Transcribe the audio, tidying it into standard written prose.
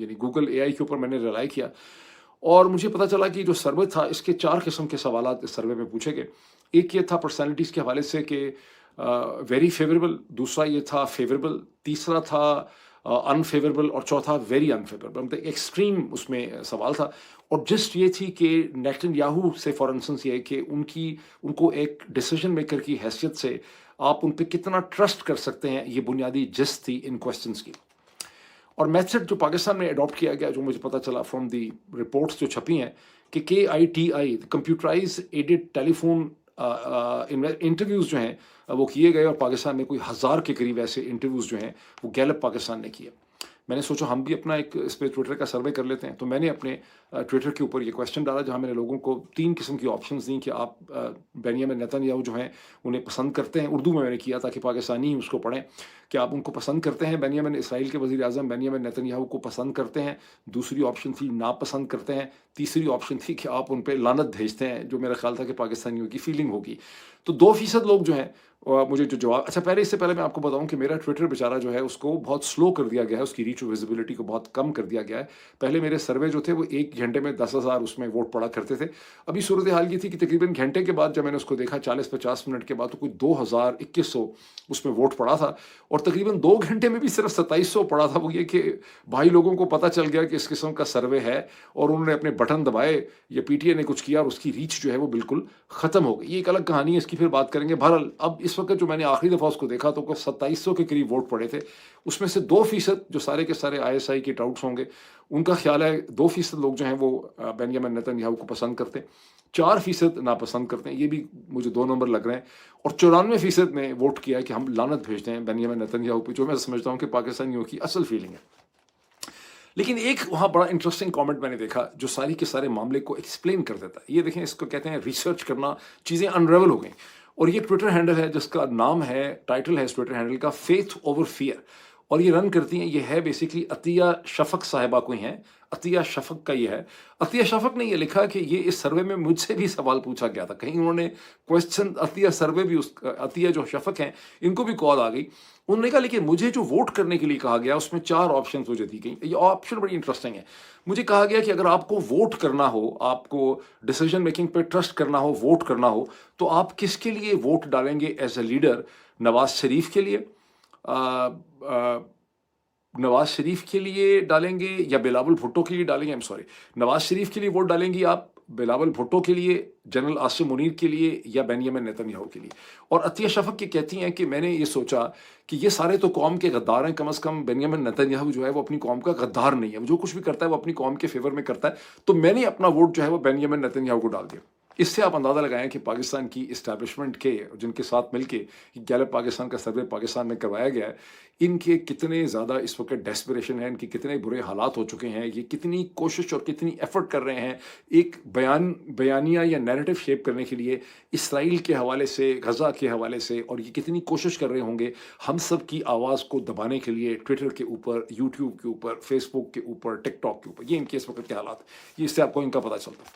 यानी Google AI के ऊपर मैंने रिलाई किया और मुझे पता चला कि जो सर्वे था इसके 4 किस्म के सवालात इस सर्वे में पूछे गए। एक ये था पर्सनैलिटीज़ के हवाले से कि वेरी फेवरेबल, दूसरा ये था फेवरेबल, तीसरा था अनफेवरेबल और चौथा वेरी अनफेवरेबल। मतलब एक्सट्रीम उसमें सवाल था और जस्ट ये थी कि नेतन्याहू से फॉर इंस्टेंस ये है कि उनको एक डिसीजन मेकर की हैसियत से आप उन पे कितना ट्रस्ट कर सकते हैं, ये बुनियादी जिस्ट थी इन क्वेश्चंस की। और मेथड जो पाकिस्तान में अडॉप्ट किया गया, जो मुझे पता चला फ्रॉम दी रिपोर्ट्स जो छपी हैं, कि KITI computerise aided telephone interviews जो हैं वो किए गए और पाकिस्तान में कोई 1000 के करीब ऐसे इंटरव्यूज़ जो हैं वो गैलप पाकिस्तान ने किए। मैंने सोचा हम भी अपना एक इस पे ट्विटर का सर्वे कर लेते हैं, तो मैंने अपने ट्विटर के ऊपर ये क्वेश्चन डाला जहाँ मैंने लोगों को 3 किस्म की ऑप्शंस दी कि आप बेनियामिन नेतन्याहू जो हैं उन्हें पसंद करते हैं। उर्दू में मैंने किया ताकि पाकिस्तानी ही उसको पढ़ें कि आप उनको पसंद करते हैं, बेनियामिन इसराइल के वज़ीर आज़म बेनियामिन नेतन्याहू को पसंद करते हैं। दूसरी ऑप्शन थी नापसंद करते हैं। तीसरी ऑप्शन थी कि आप उन पे लानत भेजते हैं, जो मेरा ख्याल था कि पाकिस्तानियों की फीलिंग होगी। तो 2% लोग जो हैं मुझे जो जवाब, अच्छा पहले इससे पहले मैं आपको बताऊं कि मेरा ट्विटर बेचारा जो है उसको बहुत स्लो कर दिया गया है, उसकी रीच और विजिबिलिटी को बहुत कम कर दिया गया है। पहले मेरे सर्वे जो थे वो 1 घंटे में 10,000 उसमें वोट पड़ा करते थे। अभी सूरत हाल ये थी कि तकरीबन घंटे के बाद जब मैंने उसको देखा 40-50 मिनट के बाद, तो कोई 2,000-2,100 उसमें वोट पड़ा था और तकरीबन 2 घंटे में भी सिर्फ 2700 पड़ा था। वो ये कि भाई लोगों को पता चल गया कि इस किस्म का सर्वे है और उन्होंने अपने बटन दबाए या PTI ने कुछ किया और उसकी रीच जो है वो बिल्कुल ख़त्म हो गई। ये एक अलग कहानी है, इसकी फिर बात करेंगे। बहरहाल अब इस वक्त जो मैंने आखिरी दफ़ा उसको देखा तो 2700 के करीब वोट पड़े थे। उसमें से 2% जो सारे के सारे ISI के टाउट्स होंगे, उनका ख्याल है 2% लोग जो हैं वो बेनियामिन नेतन्याहू को पसंद करते हैं, 4% नापसंद करते हैं, ये भी मुझे 2 नंबर लग रहे हैं, और 94% ने वोट किया है कि हम लानत भेजते हैं बेनियामिन नेतन्याहू पे, जो मैं समझता हूँ कि पाकिस्तानियों की असल फीलिंग है। लेकिन एक वहाँ बड़ा इंटरेस्टिंग कमेंट मैंने देखा जो सारी के सारे मामले को एक्सप्लेन कर देता है। ये देखें, इसको कहते हैं रिसर्च करना, चीज़ें अनरेवल हो गई। और ये ट्विटर हैंडल है जिसका नाम है, टाइटल है इस ट्विटर हैंडल का, फेथ ओवर फियर। और ये रन करती हैं, ये है बेसिकली अतिया शफक साहिबा कोई हैं, अतिया शफक का ये है। अतिया शफक ने ये लिखा कि ये इस सर्वे में मुझसे भी सवाल पूछा गया था, कहीं उन्होंने क्वेश्चन अतिया सर्वे भी उस अतिया जो शफक हैं इनको भी कॉल आ गई। उन्होंने कहा लेकिन मुझे जो वोट करने के लिए कहा गया उसमें 4 ऑप्शन मुझे दी गई। ये ऑप्शन बड़ी इंटरेस्टिंग है। मुझे कहा गया कि अगर आपको वोट करना हो, आपको डिसीजन मेकिंग पे ट्रस्ट करना हो, वोट करना हो, तो आप किसके लिए वोट डालेंगे as a leader? Nawaz Sharif के लिए, नवाज शरीफ के लिए डालेंगे या बिलावल भुट्टो के लिए डालेंगे? I am sorry, Nawaz Sharif के लिए वोट डालेंगे आप, बिलावल भुट्टो के लिए, जनरल आसिम मुनीर के लिए, या बेनियामिन नेतन्याहू के लिए? और अतिया शफक ये कहती हैं कि मैंने ये सोचा कि ये सारे तो कौम के गद्दार हैं, कम से कम बेनियामिन नेतन्याहू जो है वो अपनी कौम का गद्दार नहीं है, वो जो कुछ भी करता है वो अपनी कौम के फेवर में करता है, तो मैंने अपना वोट जो है वो बेनियामिन नेतन्याहू को डाल दिया। इससे आप अंदाज़ा लगाएं कि पाकिस्तान की इस्टेब्लिशमेंट के, जिनके साथ मिलके गैलप पाकिस्तान का सर्वे पाकिस्तान में करवाया गया है, इनके कितने ज़्यादा इस वक्त डेस्परेशन है, इनके कितने बुरे हालात हो चुके हैं, ये कितनी कोशिश और कितनी एफर्ट कर रहे हैं एक बयानिया या नैरेटिव शेप करने के लिए, इसराइल के हवाले से, गज़ा के हवाले से, और ये कितनी कोशिश कर रहे होंगे हम सब की आवाज़ को दबाने के लिए ट्विटर के ऊपर, यूट्यूब के ऊपर, फेसबुक के ऊपर, टिकटॉक के ऊपर। ये इनके इस वक्त के हालात, ये इससे आपको इनका पता चलता है।